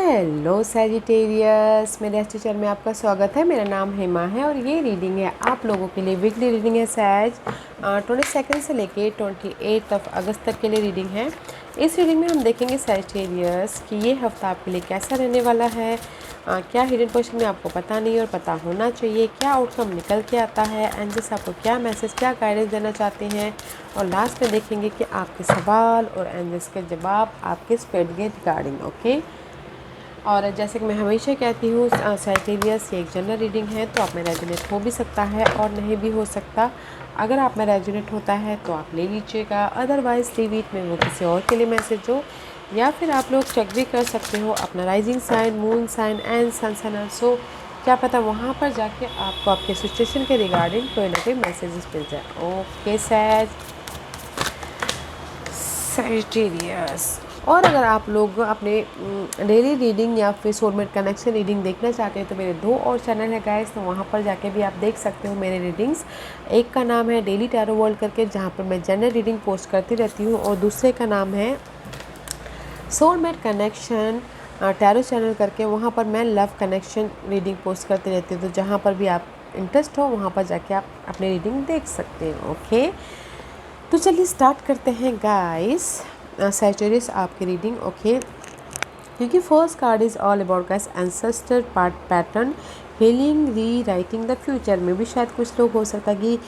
Hello Sagittarius, मेरे अच्छे channel में आपका स्वागत है। मेरा नाम हेमा है और ये रीडिंग है आप लोगों के लिए। वीकली रीडिंग है सैज 22 से लेके 28 अगस्त तक के लिए रीडिंग है। इस रीडिंग में हम देखेंगे सैजिटेरियस कि ये हफ्ता आपके लिए कैसा रहने वाला है। क्या हिडन क्वेश्चन में आपको पता नहीं और पता होना चाहिए, क्या आउटकम निकल के आता है, एंजल्स आपको क्या मैसेज, क्या गाइडेंस देना चाहते हैं, और लास्ट में देखेंगे कि आपके सवाल और एंजल्स के जवाब आपके स्प्रेड के रिगार्डिंग। ओके, और जैसे कि मैं हमेशा कहती हूँ सैजिटेरियस ये एक जनरल रीडिंग है, तो आप में रेजोनेट हो भी सकता है और नहीं भी हो सकता। अगर आप में रेजोनेट होता है तो आप ले लीजिएगा, अदरवाइज लीव इट में वो किसी और के लिए मैसेज हो। या फिर आप लोग चेक भी कर सकते हो अपना rising sign, moon sign and sun sign also. क्या पता वहाँ पर जाके आपको आपके सिचुएशन के रिगार्डिंग कोई ना कोई मैसेजेस मिल जाए। Okay Sagittarius. और अगर आप लोग अपने डेली रीडिंग या फिर सोलमेट कनेक्शन रीडिंग देखना चाहते हैं तो मेरे 2 और चैनल है गाइस, तो वहाँ पर जाके भी आप देख सकते हो मेरे रीडिंग्स। एक का नाम है डेली टैरो वर्ल्ड करके, जहाँ पर मैं जनरल रीडिंग पोस्ट करती रहती हूँ, और दूसरे का नाम है सोलमेट कनेक्शन टैरो चैनल करके, वहाँ पर मैं लव कनेक्शन रीडिंग पोस्ट करती रहती हूँ। तो जहाँ पर भी आप इंटरेस्ट हो वहाँ पर जाके आप अपनी रीडिंग देख सकते हो। ओके, तो चलिए स्टार्ट करते हैं गाइस सैजिटेरियस आपकी रीडिंग। ओके, क्योंकि first card is all about guys ancestor part pattern healing री राइटिंग द फ्यूचर। में भी शायद कुछ लोग हो सकता है कि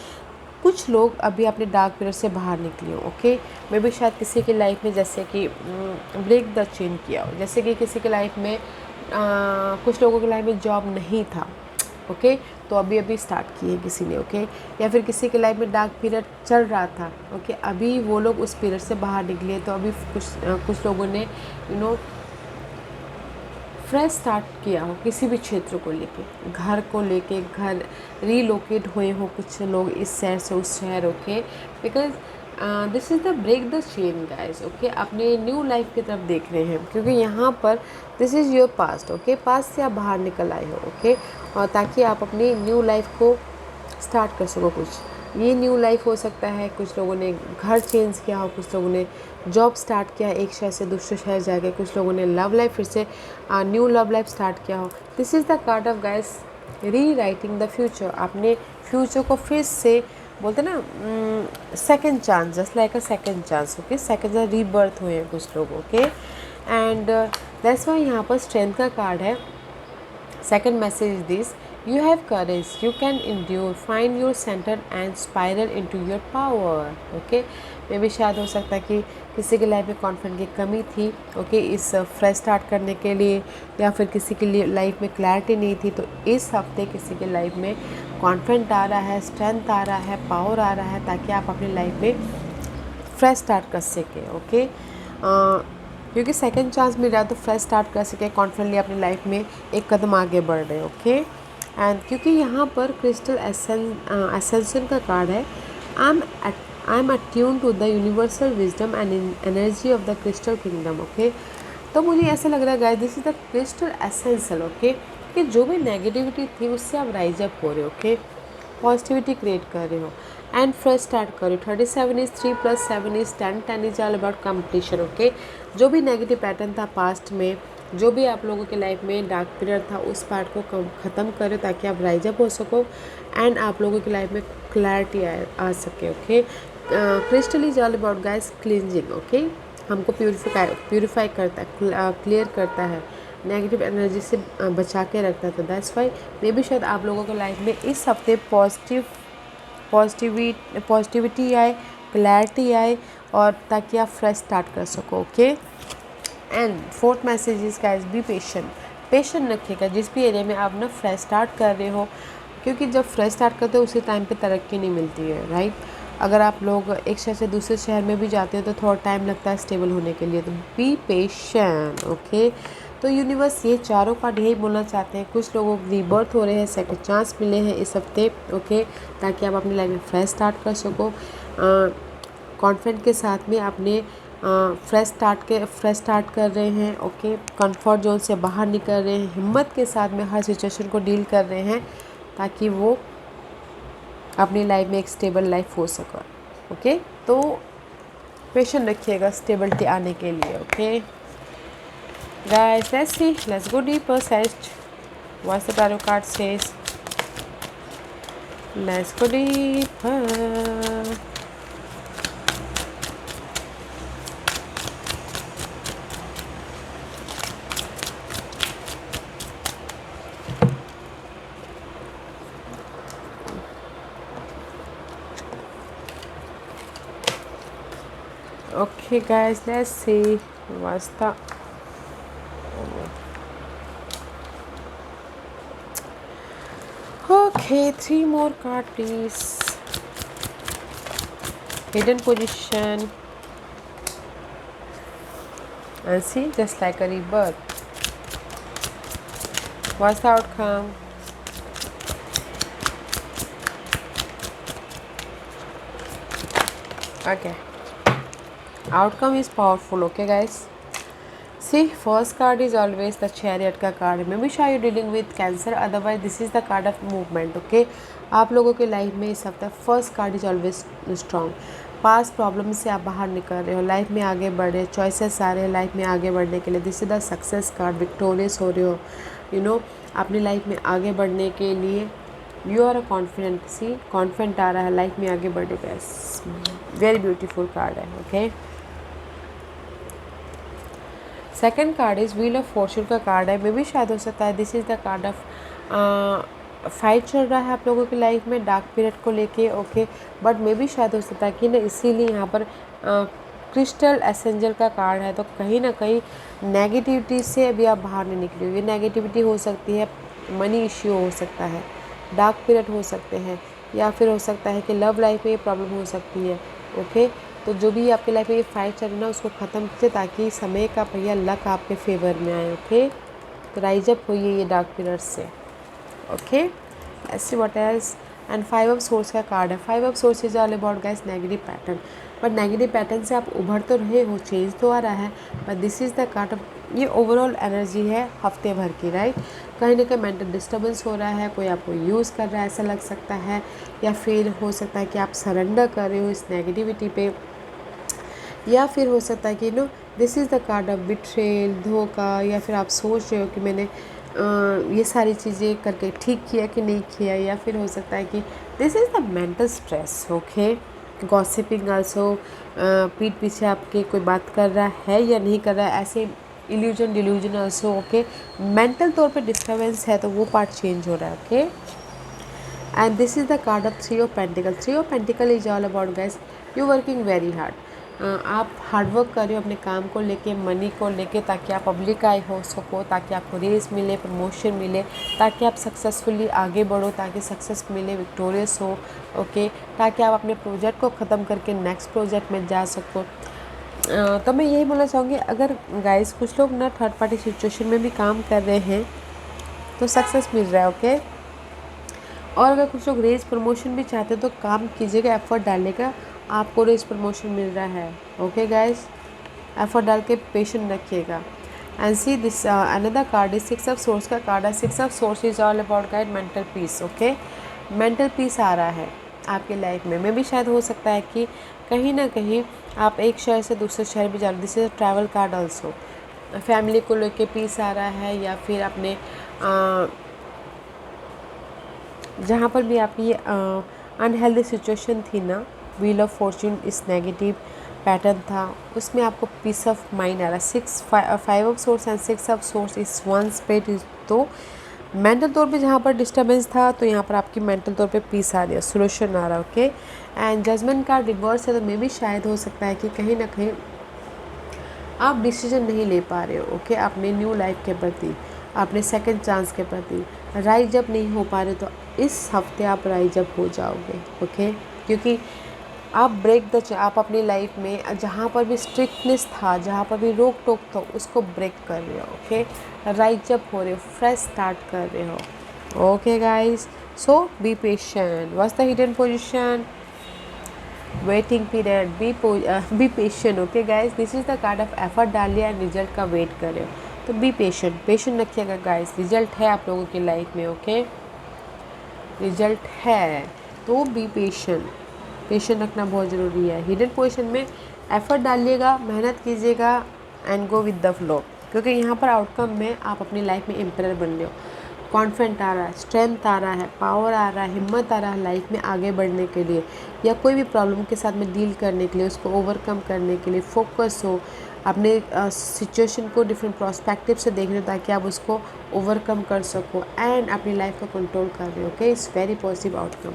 कुछ लोग अभी अपने डार्क पीरियड से बाहर निकले हो। ओके, मे भी शायद किसी की लाइफ में जैसे कि ब्रेक द चेन किया हो, जैसे कि किसी की लाइफ में कुछ लोगों की लाइफ में जॉब नहीं था। ओके, तो अभी अभी स्टार्ट किए किसी ने। ओके, या फिर किसी के लाइफ में डार्क पीरियड चल रहा था। ओके, अभी वो लोग उस पीरियड से बाहर निकले, तो अभी कुछ लोगों ने फ्रेश स्टार्ट किया हो किसी भी क्षेत्र को लेके, घर को लेके, घर रीलोकेट हुए हो कुछ लोग इस शहर से उस शहर। Okay, because this is the break the chain guys. Okay, अपने न्यू लाइफ की तरफ देख रहे हैं, क्योंकि यहाँ पर this is your past. Okay, past से आप बाहर निकल आए हो। ओके, और ताकि आप अपनी न्यू लाइफ को स्टार्ट कर सको। कुछ ये न्यू लाइफ हो सकता है, कुछ लोगों ने घर चेंज किया हो, कुछ लोगों ने जॉब स्टार्ट किया एक शहर से दूसरे शहर जाके, कुछ लोगों ने लव लाइफ फिर से न्यू लव लाइफ स्टार्ट किया हो। This is the card of guys री राइटिंग द फ्यूचर। आपने फ्यूचर को फिर से बोलते ना second chance, just like a second chance. Okay, second rebirth हुए हैं कुछ लोग। ओके, एंड दैट्स वाई यहाँ पर स्ट्रेंथ का कार्ड है। Second message is this: you have courage, you can endure, find your center and spiral into your power. Okay, मे भी शायद हो सकता है कि किसी की लाइफ में कॉन्फिडेंस की कमी थी। ओके, इस फ्रेश स्टार्ट करने के लिए, या फिर किसी के लिए लाइफ में क्लैरिटी नहीं थी, तो इस हफ्ते किसी के लाइफ में कॉन्फिडेंट आ रहा है, स्ट्रेंथ आ रहा है, पावर आ रहा है, ताकि आप अपनी लाइफ में फ्रेश स्टार्ट कर सकें। ओके, क्योंकि सेकंड चांस मिल रहा है तो फ्रेश स्टार्ट कर सके, कॉन्फिडेंटली अपनी लाइफ में एक कदम आगे बढ़ रहे। ओके, एंड क्योंकि यहाँ पर क्रिस्टल एसेंशन का कार्ड है, I am attune to the universal wisdom and energy of the crystal kingdom. Okay, तो मुझे ऐसा लग रहा है guys this is the crystal essential. Okay, कि जो भी नेगेटिविटी थी उससे आप राइज अप हो रहे हो। ओके, पॉजिटिविटी क्रिएट कर रहे हो एंड फ्रेश स्टार्ट करो। 37 is 3 + 7 is 10, 10 is all about competition. Okay, जो भी नेगेटिव पैटर्न था पास्ट में, जो भी आप लोगों के लाइफ में डार्क पीरियड था, उस पार्ट को ख़त्म करो ताकि आप राइज अप हो सको एंड आप लोगों की लाइफ में क्लैरिटी आ सके। Okay, crystal is all about guys cleansing. Okay, हमको प्यूरिफाई करता है, क्लियर करता है, नेगेटिव एनर्जी से बचा के रखता है। तो दैट्स वाई मे भी शायद आप लोगों के लाइफ में इस हफ्ते पॉजिटिविटी आए, क्लैरिटी आए, और ताकि आप फ्रेश स्टार्ट कर सको। Okay, and fourth message is guys be patient रखिएगा जिस भी एरिया में आप ना फ्रेश स्टार्ट कर रहे हो, क्योंकि जब फ्रेश स्टार्ट करते हो उसी टाइम पे तरक्की नहीं मिलती है। राइट, अगर आप लोग एक शहर से दूसरे शहर में भी जाते हो तो थोड़ा टाइम लगता है स्टेबल होने के लिए, तो बी पेशेंट। ओके, तो यूनिवर्स ये चारों कार्ड यही बोलना चाहते हैं, कुछ लोगों को रीबर्थ हो रहे हैं, सेकंड चांस मिले हैं इस हफ्ते। ओके, ताकि आप अपनी लाइफ में फ्रेश स्टार्ट कर सको, कॉन्फिडेंट के साथ में अपने फ्रेश स्टार्ट कर रहे हैं। ओके, कंफर्ट जोन से बाहर निकल रहे हैं, हिम्मत के साथ में हर सिचुएशन को डील कर रहे हैं ताकि वो अपनी लाइफ में एक स्टेबल लाइफ हो सके। ओके, तो पेशेंट रखिएगा स्टेबिलिटी आने के लिए। Okay, Guys, let's see. Let's go deeper. Search. What's the tarot card says? Let's go deeper. Okay, guys, let's see. What's the okay? 3 more card, please. Hidden position. And see, just like a rebirth. What's the outcome? Okay. Outcome is powerful. Okay, guys. See, first card is always the Chariot का card. Maybe sure you're dealing with Cancer. Otherwise, this is the card of movement. Okay, आप लोगों के life में इस हफ्ते first card is always strong. Past problem से आप बाहर निकल रहे हो, लाइफ में आगे बढ़ रहे हो, चॉइसेस आ रहे हैं लाइफ में आगे बढ़ने के लिए. This is the success card. Victorious हो रहे हो, यू नो, अपनी लाइफ में आगे बढ़ने के लिए. You are a confident. See, confident आ रहा है लाइफ में आगे बढ़ने का. वेरी ब्यूटीफुल कार्ड है. Okay, second card is wheel of fortune का कार्ड है. मे भी शायद हो सकता है this is the card of fight चल रहा है आप लोगों की लाइफ में डार्क पीरियड को लेके. ओके, बट मे भी शायद हो सकता है कि ना इसीलिए यहाँ पर क्रिस्टल एसेंजर का कार्ड है. तो कहीं ना कहीं नेगेटिविटी से अभी आप बाहर नहीं निकले हो. ये नेगेटिविटी हो सकती है, मनी इश्यू हो सकता है, डार्क पीरियड हो सकते हैं, या फिर हो सकता है कि लव लाइफ में ये प्रॉब्लम हो सकती है. ओके, तो जो भी आपके लाइफ में ये फाइट चल रही है ना, उसको ख़त्म कीजिए ताकि समय का पहिया लक आपके फेवर में आए. ओके, तो राइज अप होइए ये डार्क पीरियड से. Okay, let's see what else. And 5 of swords का कार्ड है. 5 of swords is all about guys negative pattern. But negative pattern से आप उभर तो रहे हो, चेंज तो आ रहा है, but this is the card of, ये ओवरऑल एनर्जी है हफ्ते भर की. राइट, कहीं ना कहीं मेंटल डिस्टर्बेंस हो रहा है, कोई आपको यूज़ कर रहा है ऐसा लग सकता है, या फिर हो सकता है कि आप सरेंडर कर रहे हो इस नेगेटिविटी पे, या फिर हो सकता है कि no this is the card of betrayal, धोखा, या फिर आप सोच रहे हो कि मैंने ये सारी चीज़ें करके ठीक किया कि नहीं किया, या फिर हो सकता है कि this is the mental stress. Okay, gossiping also, पीठ पीछे आपके कोई बात कर रहा है या नहीं कर रहा है, ऐसे illusion delusion also. Okay, mental तौर पे डिस्टर्बेंस है तो वो पार्ट चेंज हो रहा है. Okay, and this is the card of 3 of pentacle. 3 of pentacle is all about guys you working very hard. आप हार्डवर्क कर रहे हो अपने काम को लेके, मनी को लेके, ताकि आप पब्लिक आई हो सको, ताकि आपको रेस मिले, प्रमोशन मिले, ताकि आप सक्सेसफुली आगे बढ़ो, ताकि सक्सेस मिले, विक्टोरियस हो. ओके, ताकि आप अपने प्रोजेक्ट को ख़त्म करके नेक्स्ट प्रोजेक्ट में जा सको. तो मैं यही बोलना चाहूँगी, अगर गाइस कुछ लोग ना थर्ड पार्टी सिचुएशन में भी काम कर रहे हैं तो सक्सेस मिल रहा है. ओके, और अगर कुछ लोग रेस प्रमोशन भी चाहते हैं तो काम कीजिएगा, एफर्ट डालेगा, आपको रेस प्रमोशन मिल रहा है. ओके गाइस, एफर्ट डाल के पेशेंट रखिएगा. And see this another card is 6 of swords का कार्ड है. 6 of swords is all about guide mental peace. Okay, mental peace आ रहा है आपके लाइफ में भी शायद हो सकता है कि कहीं ना कहीं आप एक शहर से दूसरे शहर भी जा रहे. This is a travel card also. Family को लेके पीस आ रहा है, या फिर अपने जहाँ पर भी आपकी अनहेल्दी सिचुएशन थी ना, व्हील ऑफ फॉर्चून इस नेगेटिव पैटर्न था, उसमें आपको पीस ऑफ माइंड आ रहा है. 5 of source and 6 of source इस वन स्पेट. तो मेंटल तौर पे जहाँ पर डिस्टर्बेंस था तो यहाँ पर आपकी मेंटल तौर पे पीस आ रही है, सोल्यूशन आ रहा है. ओके, एंड जजमेंट का रिवर्स है, तो मे भी शायद हो सकता है कि कहीं ना कहीं आप डिसीजन नहीं ले पा रहे हो. ओके, अपने न्यू लाइफ के प्रति, अपने सेकंड चांस के प्रति राइज अप नहीं हो पा रहे, तो इस हफ्ते आप राइज अप हो जाओगे. ओके, क्योंकि आप आप अपनी लाइफ में जहाँ पर भी स्ट्रिक्टनेस था, जहाँ पर भी रोक टोक था, उसको ब्रेक कर रहे हो. ओके, राइज अप हो रहे हो, फ्रेश स्टार्ट कर रहे हो. Okay guys, so be patient. What's the hidden position? Waiting period. B patient. Okay guys, this is the card of effort डालिए एंड रिजल्ट का वेट कर रहे हो, तो बी पेशेंट. पेशेंट रखिएगा गाइज, रिजल्ट है आप लोगों की लाइफ में. ओके, रिजल्ट है, तो बी पेशेंट. पेशेंट रखना बहुत ज़रूरी है. हिडन पोजीशन में एफर्ट डालिएगा, मेहनत कीजिएगा and go with the flow. क्योंकि यहाँ पर आउटकम में आप अपनी लाइफ में एम्पायर बन रहे हो। कॉन्फिडेंट आ रहा है, स्ट्रेंथ आ रहा है, पावर आ रहा है, हिम्मत आ रहा है लाइफ में आगे बढ़ने के लिए, या कोई भी प्रॉब्लम के साथ में डील करने के लिए, उसको ओवरकम करने के लिए फोकस हो, अपने सिचुएशन को डिफरेंट प्रोस्पेक्टिव से देखने ताकि आप उसको ओवरकम कर सको एंड अपनी लाइफ को कंट्रोल कर रहे हो। Okay, it's very positive outcome.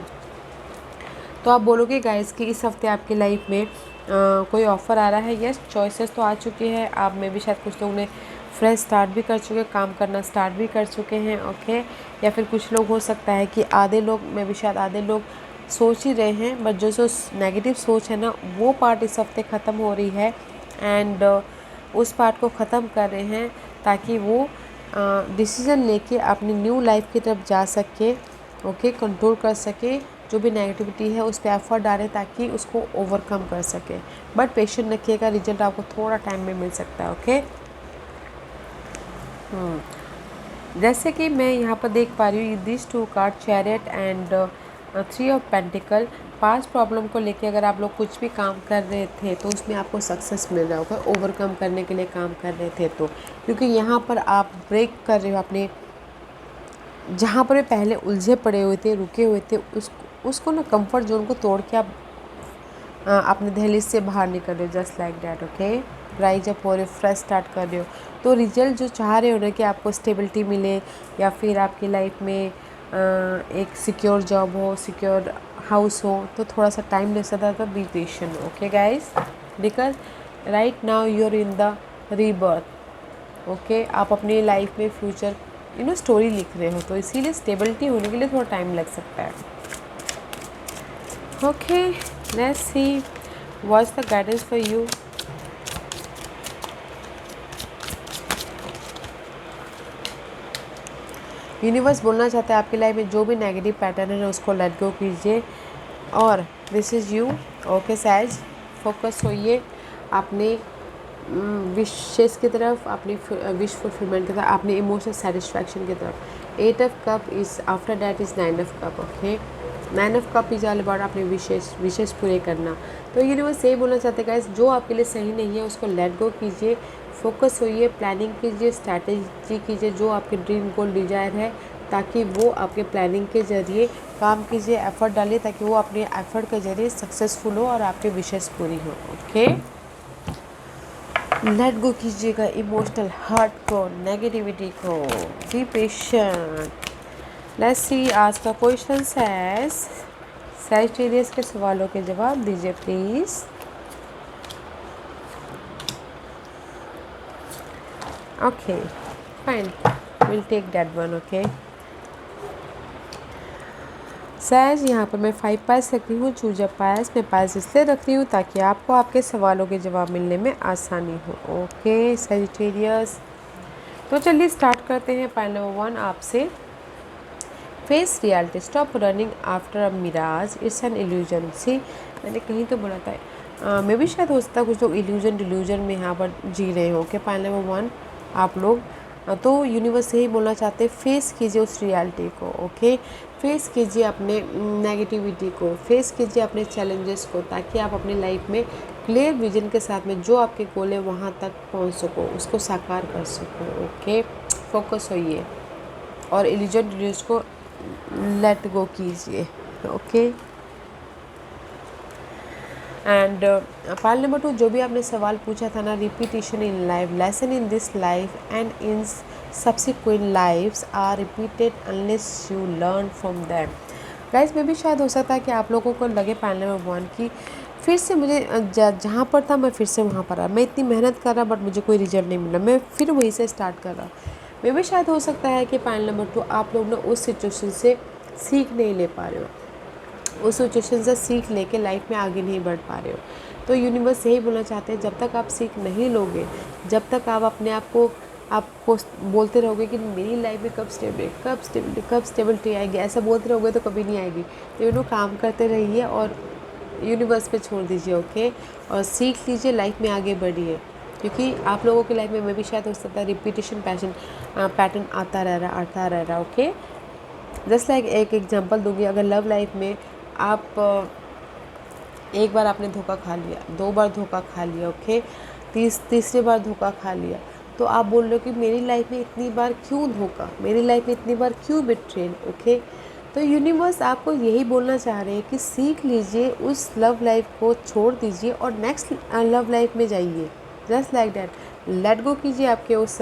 तो आप बोलोगे गाइस कि इस हफ्ते आपकी लाइफ में कोई ऑफ़र आ रहा है। यस, चॉइसेस तो आ चुकी है। आप में भी शायद कुछ लोगों ने फ्रेश स्टार्ट भी कर चुके, काम करना स्टार्ट भी कर चुके हैं। ओके, या फिर कुछ लोग हो सकता है कि आधे लोग में भी शायद आधे लोग सोच ही रहे हैं, बट जो नेगेटिव सोच है ना वो पार्ट इस हफ्ते ख़त्म हो रही है एंड उस पार्ट को ख़त्म कर रहे हैं ताकि वो डिसीज़न लेके अपनी न्यू लाइफ की तरफ जा सके। ओके, कंट्रोल कर सके, जो भी नेगेटिविटी है उस पर एफर्ट डालें ताकि उसको ओवरकम कर सके। बट पेशेंट रखिएगा, रिजल्ट आपको थोड़ा टाइम में मिल सकता है। ओके, जैसे कि मैं यहाँ पर देख पा रही हूँ this two card, chariot and 3 of pentacle. Past problem को लेके अगर आप लोग कुछ भी काम कर रहे थे तो उसमें आपको सक्सेस मिल रहा होगा, ओवरकम करने के लिए काम कर रहे थे तो, क्योंकि यहाँ पर आप ब्रेक कर रहे हो अपने, जहाँ पर पहले उलझे पड़े हुए थे, रुके हुए थे, उसको ना कंफर्ट जोन को तोड़ के आप अपने दहलीज से बाहर निकल रहे हो, just like that. Okay, rise up हो रहे हो, फ्रेश स्टार्ट कर रहे हो। तो रिजल्ट जो चाह रहे हो ना कि आपको स्टेबिलिटी मिले या फिर आपकी लाइफ में एक सिक्योर जॉब हो, सिक्योर हाउस हो, तो थोड़ा सा टाइम ले सकता है। तो be patient. Okay guys, because right now you are in the rebirth. Okay, आप अपनी लाइफ में फ्यूचर स्टोरी लिख रहे हो, तो इसीलिए स्टेबिलिटी होने के लिए थोड़ा टाइम लग सकता है। Okay, let's see what's the guidance for you. Universe बोलना चाहता है आपकी लाइफ में जो भी नेगेटिव पैटर्न है उसको लेट गो कीजिए और this is you. Okay says, focus होइए अपने विशेष की तरफ, अपनी विश फुलफिलमेंट की तरफ, अपनी इमोशनल सेटिस्फैक्शन की तरफ। 8 of cup is after that is 9 of cup. Okay, 9 of cup is all about अपने विशेष पूरे करना। तो यूनिवर्स यही बोलना चाहते हैं गाइस, जो आपके लिए सही नहीं है उसको लेट गो कीजिए, फोकस होइए, प्लानिंग कीजिए, स्ट्रैटेजी कीजिए जो आपके ड्रीम गोल डिजायर है, ताकि वो आपके प्लानिंग के ज़रिए काम कीजिए, एफर्ट डालिए ताकि वो अपने एफर्ट के ज़रिए सक्सेसफुल हो और आपके विशेष पूरी हो। ओके, लेट गो कीजिएगा इमोशनल हर्ट को, नेगेटिविटी को, बी पेशेंट। लेट्स सी आज का क्वेश्चन है, सैजिटेरियस के सवालों के जवाब दीजिए please. Okay fine, will take that one. Okay says, यहाँ पर मैं 5 पायस रख रही हूँ, चूज अ पायस। मैं पायस इसलिए रख रही हूँ ताकि आपको आपके सवालों के जवाब मिलने में आसानी हो। ओके सैजिटेरियस, तो चलिए स्टार्ट करते हैं। पायल नंबर 1 आपसे, face reality, stop running after a mirage, it's an illusion. See, मैंने कहीं तो बोला था, मैं भी शायद हो सकता है कुछ लोग इल्यूजन डिल्यूजन में यहाँ पर जी रहे हो। ओके, पायल नंबर 1 आप लोग, तो यूनिवर्स यही बोलना चाहते हैं, फेस कीजिए उस रियलिटी को। ओके, फेस कीजिए अपने नेगेटिविटी को, फेस कीजिए अपने चैलेंजेस को, ताकि आप अपनी लाइफ में क्लियर विजन के साथ में जो आपके गोल है वहाँ तक पहुँच सको, उसको साकार कर सको। ओके, फोकस होइए और इल्यूजन डिल्यूजन को लेट गो कीजिए। ओके, एंड पायल नंबर 2, जो भी आपने सवाल पूछा था ना, repetition in life, lesson in this life and in subsequent lifes are repeated unless you learn from them. Guys, में भी शायद हो सकता है कि आप लोगों को लगे पायल नंबर 1 की फिर से मुझे जहाँ पर था मैं फिर से वहाँ पर आ, मैं इतनी मेहनत कर रहा बट मुझे कोई रिजल्ट नहीं मिला, मैं फिर वहीं से स्टार्ट कर रहा। में भी शायद हो सकता है कि पायल नंबर 2 आप लोग ना उस सिचुएशन से सीख नहीं ले पा रहे हो, उस सिचुएशन से सीख लेके लाइफ में आगे नहीं बढ़ पा रहे हो। तो यूनिवर्स यही बोलना चाहते हैं, जब तक आप सीख नहीं लोगे, जब तक आप अपने आपको बोलते रहोगे कि मेरी लाइफ में कब स्टेबिलिटी आएगी, ऐसा बोलते रहोगे तो कभी नहीं आएगी। तो काम करते रहिए और यूनिवर्स पे छोड़ दीजिए। ओके, और सीख लीजिए, लाइफ में आगे बढ़िए, क्योंकि आप लोगों की लाइफ में भी शायद हो सकता है रिपीटेशन पैटर्न आता रह रहा। ओके, जस्ट लाइक एक एग्जांपल दूंगी, अगर लव लाइफ में आप एक बार आपने धोखा खा लिया, 2 बार धोखा खा लिया, ओके, तीसरी बार धोखा खा लिया, तो आप बोल रहे हो कि मेरी लाइफ में इतनी बार क्यों धोखा, मेरी लाइफ में इतनी बार क्यों बिट्रेल। ओके, तो यूनिवर्स आपको यही बोलना चाह रहे हैं कि सीख लीजिए, उस लव लाइफ को छोड़ दीजिए और नेक्स्ट लव लाइफ में जाइए। Just like that, late go कीजिए आपके उस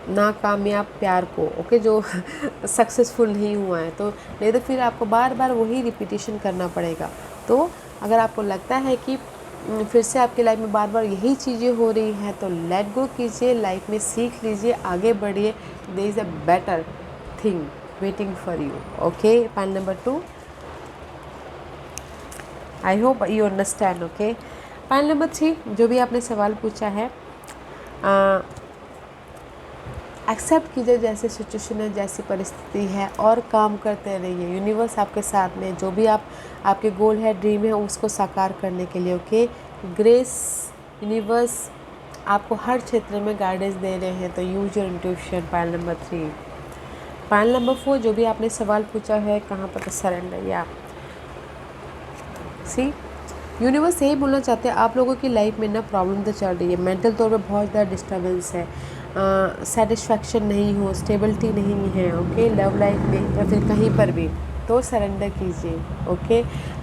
नाकामयाब प्यार को। ओके, जो सक्सेसफुल नहीं हुआ है, तो नहीं तो फिर आपको बार बार वही रिपीटेशन करना पड़ेगा। तो अगर आपको लगता है कि फिर से आपकी लाइफ में बार बार यही चीज़ें हो रही हैं, तो लेट गो कीजिए, लाइफ में सीख लीजिए, आगे बढ़िए। There is a better thing waiting for you. Okay, point number 2, I hope you understand. Okay, point number 3, जो भी आपने सवाल पूछा है, एक्सेप्ट कीजिए जैसे सिचुएशन है, जैसी परिस्थिति है, और काम करते रहिए। यूनिवर्स आपके साथ में, जो भी आपके गोल है, ड्रीम है, उसको साकार करने के लिए। ओके, ग्रेस, यूनिवर्स आपको हर क्षेत्र में गाइडेंस दे रहे हैं, तो use your intuition. Point number 3, point number 4, जो भी आपने सवाल पूछा है कहाँ पर, तो सरेंडर। या सी, यूनिवर्स यही बोलना चाहते हैं, आप लोगों की लाइफ में ना प्रॉब्लम तो चल रही है, मेंटल तौर पे बहुत ज़्यादा डिस्टर्बेंस है, सेटिस्फैक्शन नहीं हो, स्टेबिलिटी नहीं है। ओके, लव लाइफ में या फिर कहीं पर भी, तो सरेंडर कीजिए। ओके,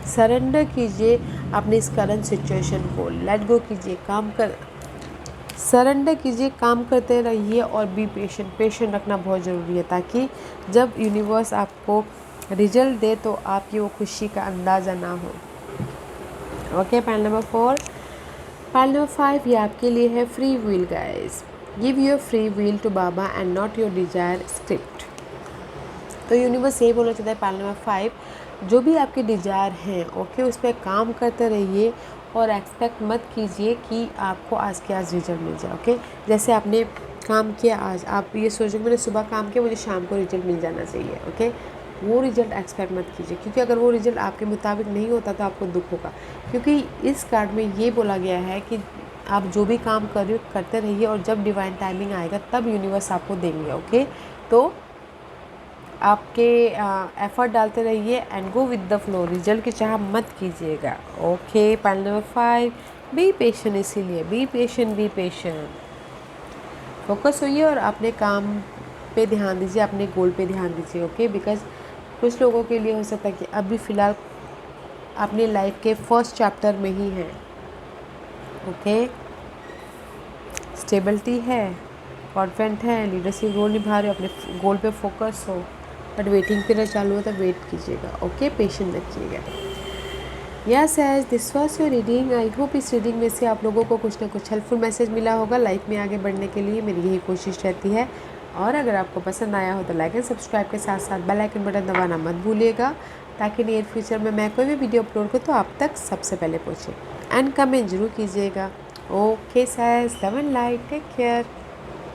सरेंडर कीजिए अपनी इस करंट सिचुएशन को, लेट गो कीजिए, सरेंडर कीजिए, काम करते रहिए और बी पेशेंट रखना बहुत ज़रूरी है, ताकि जब यूनिवर्स आपको रिजल्ट दे तो आपकी वो खुशी का अंदाज़ा ना हो। Okay, point number 4, point number 5, ये आपके लिए है, free will guys, give your free will to Baba and not your desire script. तो यूनिवर्स यही बोलना चाहता है, पॉइंट नंबर 5, जो भी आपके डिजायर हैं, ओके, उस पर काम करते रहिए और एक्सपेक्ट मत कीजिए कि आपको आज के आज रिजल्ट मिल जाए। ओके, जैसे आपने काम किया आज, आप ये सोचो मैंने सुबह काम किया, मुझे शाम को रिजल्ट मिल जाना चाहिए। ओके, वो रिजल्ट एक्सपेक्ट मत कीजिए, क्योंकि अगर वो रिजल्ट आपके मुताबिक नहीं होता तो आपको दुख होगा। क्योंकि इस कार्ड में ये बोला गया है कि आप जो भी काम कर रहे हो करते रहिए, और जब डिवाइन टाइमिंग आएगा तब यूनिवर्स आपको देंगे। ओके, तो आपके एफर्ट डालते रहिए and go with the flow, result की चाह मत कीजिएगा। Okay, point number 5, be patient, इसीलिए बी पेशेंट, फोकस होइए और अपने काम पे ध्यान दीजिए, अपने गोल पे ध्यान दीजिए। ओके, बिकॉज कुछ लोगों के लिए हो सकता है कि अभी फ़िलहाल अपनी लाइफ के फर्स्ट चैप्टर में ही है। ओके, स्टेबिलिटी है, कॉन्फिडेंट है, लीडरशिप रोल निभा रहे हो, अपने गोल पे फोकस हो, बट वेटिंग पीरियड चालू हो तो वेट कीजिएगा। ओके, पेशेंट रखिएगा। Yes as this was your reading, I hope इस रीडिंग में से आप लोगों को कुछ ना कुछ हेल्पफुल मैसेज मिला होगा। लाइफ में आगे बढ़ने के लिए मेरी यही कोशिश रहती है, और अगर आपको पसंद आया हो तो लाइक एंड सब्सक्राइब के साथ साथ बेल आइकन बटन दबाना मत भूलिएगा, ताकि नियर फ्यूचर में मैं कोई भी वीडियो अपलोड करूँ तो आप तक सबसे पहले पहुँचे। एंड कमेंट जरूर कीजिएगा। Okay says, love and light, take care.